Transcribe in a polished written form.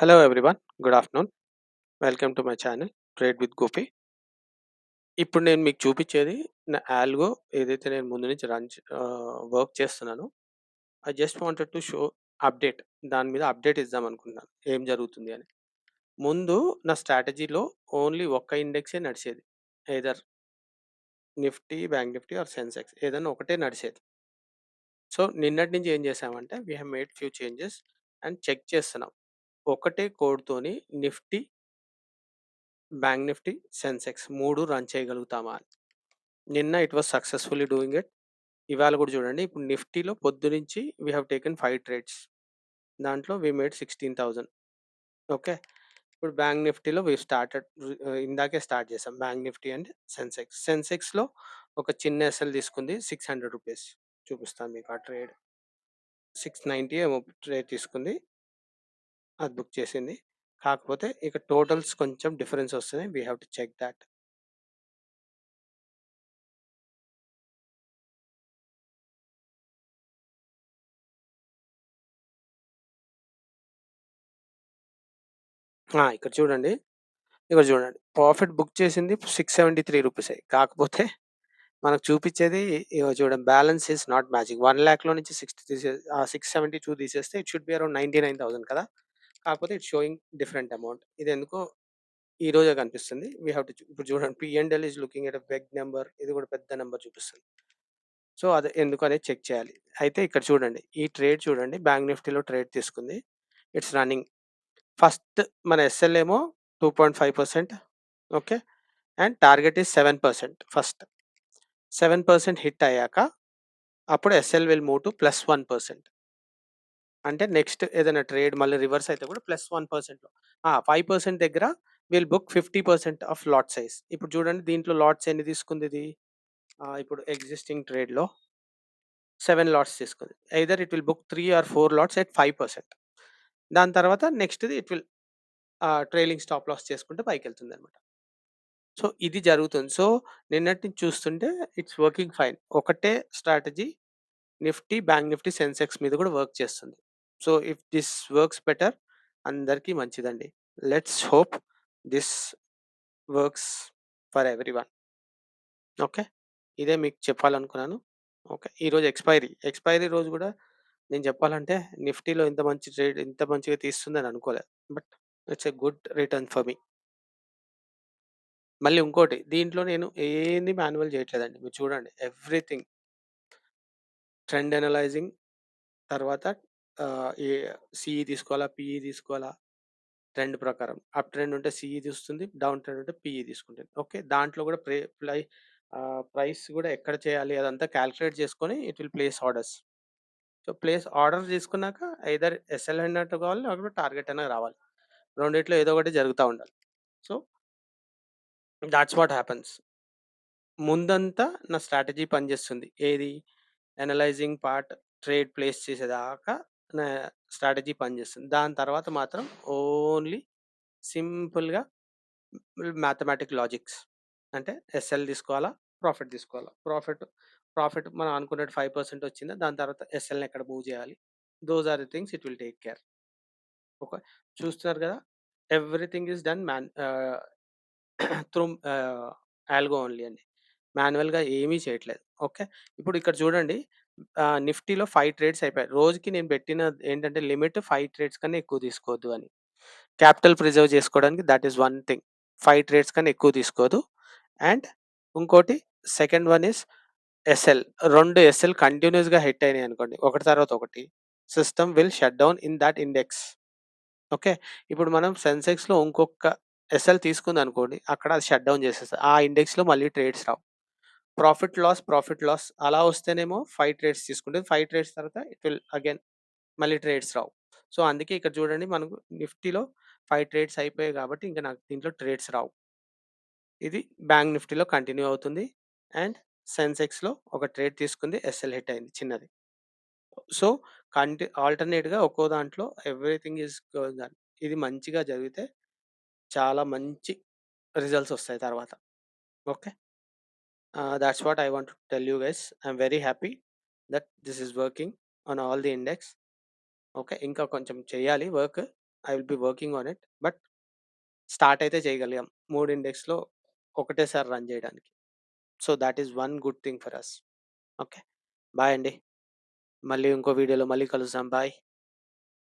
Hello everyone. Good afternoon. Welcome to my channel trade with Gopi. ఇప్పుడు నేను మీకు చూపించేది నా ఆల్గో ఏదైతే నేను ముందు నుంచి వర్క్ చేస్తున్నానో. I just wanted to show update. దాని మీద అప్డేట్ ఇద్దాం అనుకున్నాను. ఏం జరుగుతుంది అని. ముందు నా స్ట్రాటజీలో ఓన్లీ ఒక్క ఇండెక్సే నడిచేది. Either Nifty, bank Nifty or Sensex ఏదైనా ఒకటే నడిచేది. సో నిన్నటి నుంచి ఏం చేసామంటే we have made few changes and check చేస్తున్నాం. ఒకటే కోడ్‌తోని Nifty, bank Nifty, Sensex 3 run చేయగలుగుతామా అని. నిన్న it was successfully doing it. ఇవాళ కూడా చూడండి. ఇప్పుడు నిఫ్టీలో పొద్దునుంచి వి హావ్ టేకెన్ 5 ట్రేడ్స్. దాంట్లో వి మేడ్ 16,000. ఓకే. ఇప్పుడు బ్యాంక్ నిఫ్టీలో వి స్టార్టెడ్ ఇందాకే స్టార్ట్ చేసాం. Bank Nifty and Sensex. సెన్సెక్స్‌లో ఒక చిన్న ఎస్ఎల్ తీసుకుంది ₹600. చూపిస్తాను మీకు ఆ ట్రేడ్. 690 ఏమో ట్రేడ్ తీసుకుంది. అది బుక్ చేసింది. కాకపోతే ఇక టోటల్స్ కొంచెం డిఫరెన్స్ వస్తున్నాయి. We have to check that. ఇక్కడ చూడండి. ఇక్కడ చూడండి. ప్రాఫిట్ బుక్ చేసింది ₹673. కాకపోతే మనకు చూపిచ్చేది ఇగో చూడండి, బ్యాలెన్స్ ఈస్ నాట్ మ్యాచింగ్. 1,00,000 నుంచి 672 తీసేస్తే ఇట్ షుడ్ బి అరౌండ్ 99,000 కదా! కాకపోతే ఇట్స్ షోయింగ్ డిఫరెంట్ అమౌంట్. ఇదెందుకో ఈ రోజే కనిపిస్తుంది. వి హావ్ టు ఇప్పుడు చూడండి, P and L is looking at a big number. ఇది కూడా పెద్ద నంబర్ చూపిస్తుంది. సో, అదే ఎందుకు అనేది చెక్ చేయాలి. అయితే ఇక్కడ చూడండి. ఈ ట్రేడ్ చూడండి. బ్యాంక్ నిఫ్టీలో ట్రేడ్ తీసుకుంది. It's running. ఫస్ట్ మన ఎస్ఎల్ ఏమో 2.5%. Okay. And target is 7% first. 7% hit అయ్యాక అప్పుడు ఎస్ఎల్ విల్ మూవ్ టు +1%. అంటే నెక్స్ట్ ఏదైనా ట్రేడ్ మళ్ళీ రివర్స్ అయితే కూడా +1%లో 5% దగ్గర will book 50% of lot size. ఇప్పుడు చూడండి, దీంట్లో లాట్స్ ఎన్ని తీసుకుంది ఇది? ఇప్పుడు ఎగ్జిస్టింగ్ ట్రేడ్‌లో 7 లాట్స్ తీసుకుంది. Either it will book 3 or 4 lots at 5%. దాని తర్వాత నెక్స్ట్‌ది it will trailing stop loss చేసుకుంటే పైకెళ్తుందనమాట. సో, ఇది జరుగుతుంది. సో, నిన్నటి నుంచి చూస్తుంటే ఇట్స్ వర్కింగ్ ఫైన్. ఒకటే strategy Nifty, bank Nifty, Sensex మీద కూడా వర్క్ చేస్తుంది. So, if this works better అందరికీ మంచిదండి. Let's hope this works for everyone. Okay. ఇదే మీకు చెప్పాలనుకున్నాను. ఓకే. ఈరోజు ఎక్స్‌పైరీ. ఎక్స్‌పైరీ రోజు కూడా నేను చెప్పాలంటే నిఫ్టీలో ఇంత మంచి ట్రేడ్ ఇంత మంచిగా తీస్తుందని అనుకోలే. But it's a good return for me. మళ్ళీ ఇంకోటి, దీంట్లో నేను ఏంది మాన్యువల్ చేయట్లేదండి. మీరు చూడండి, ఎవ్రీథింగ్ ట్రెండ్ అనలైజింగ్, తర్వాత ఈ సీఈ తీసుకోవాలా, పీఈ తీసుకోవాలా, ట్రెండ్ ప్రకారం. అప్ ట్రెండ్ ఉంటే సీఈ తీస్తుంది. డౌన్ ట్రెండ్ ఉంటే పీఈ తీసుకుంటుంది. ఓకే. దాంట్లో కూడా ప్రైస్ కూడా ఎక్కడ చేయాలి అదంతా కాలిక్యులేట్ చేసుకొని it will place orders. So, place order తీసుకున్నాక ఐదర్ ఎస్ఎల్ అన్నట్టు కావాలి, లేకపోతే టార్గెట్ అయినా రావాలి. రెండిట్లో ఏదో ఒకటి జరుగుతా ఉండాలి. So, thoughts what happens. ముందంతా నా స్ట్రాటజీ పనిచేస్తుంది. ఏది? అనలైజింగ్ పార్ట్, ట్రేడ్ ప్లేస్ చేసేదాకా నా స్ట్రాటజీ పనిచేస్తుంది. దాని తర్వాత మాత్రం ఓన్లీ సింపుల్‌గా మ్యాథమెటిక్ లాజిక్స్. అంటే ఎస్ఎల్ తీసుకోవాలా? ప్రాఫిట్ తీసుకోవాలా? ప్రాఫిట్ మనం అనుకున్నట్టు 5% వచ్చిందా? దాని తర్వాత ఎస్ఎల్‌ని ఎక్కడ మూవ్ చేయాలి? Those are the things it will take care. Okay. చూస్తున్నారు కదా! Everything is done through algo only అండి. మాన్యువల్‌గా ఏమీ చేయట్లేదు. ఓకే. ఇప్పుడు ఇక్కడ చూడండి, నిఫ్టీలో 5 ట్రేడ్స్ అయిపోయాయి. రోజుకి నేను పెట్టిన ఏంటంటే లిమిట్ 5 ట్రేడ్స్ కన్నా ఎక్కువ తీసుకోవద్దు అని. క్యాపిటల్ ప్రిజర్వ్ చేసుకోవడానికి that is one thing. 5 trades కన్నా ఎక్కువ తీసుకోవద్దు. అండ్ ఇంకోటి, second one is SL. 2 SL కంటిన్యూయస్‌గా హిట్ అయినాయనుకోండి, ఒకటి తర్వాత ఒకటి, system will shut down in that index. Okay. ఇప్పుడు మనం సెన్సెక్స్‌లో ఇంకొక ఎస్ఎల్ తీసుకుందనుకోండి, అక్కడ అది షట్ డౌన్ చేసేస్తది. ఆ ఇండెక్స్‌లో మళ్ళీ ట్రేడ్స్ రావు. ప్రాఫిట్ లాస్ అలా వస్తేనేమో 5 ట్రేడ్స్ తీసుకుంటది. 5 ట్రేడ్స్ తర్వాత ఇట్ విల్ అగైన్ మళ్ళీ ట్రేడ్స్ రావు. సో, అందుకే ఇక్కడ చూడండి, మనకు నిఫ్టీలో 5 ట్రేడ్స్ అయిపోయాయి కాబట్టి ఇంక నాకు దీంట్లో ట్రేడ్స్ రావు. ఇది బ్యాంక్ నిఫ్టీలో కంటిన్యూ అవుతుంది. అండ్ సెన్సెక్స్‌లో ఒక ట్రేడ్ తీసుకుంది. ఎస్ఎల్ హిట్ అయింది చిన్నది. సో, ఆల్టర్‌నేట్‌గా ఒక్కో దాంట్లో ఎవ్రీథింగ్ ఈస్ గోయింగ్ ఆన్. ఇది మంచిగా జరిగితే చాలా మంచి రిజల్ట్స్ వస్తాయి తర్వాత. Okay. That's what I want to tell you guys. I'm very happy that this is working on all the index. Okay. ఇంకా కొంచెం చేయాలి work. I will be working on it. But start అయితే చేయగలిగాం. 3 ఇండెక్స్‌లో ఒకటేసారి run చేయడానికి. So, that is one good thing for us. Okay. Bye అండి. మళ్ళీ ఇంకో వీడియోలో మళ్ళీ కలుద్దాం. బాయ్.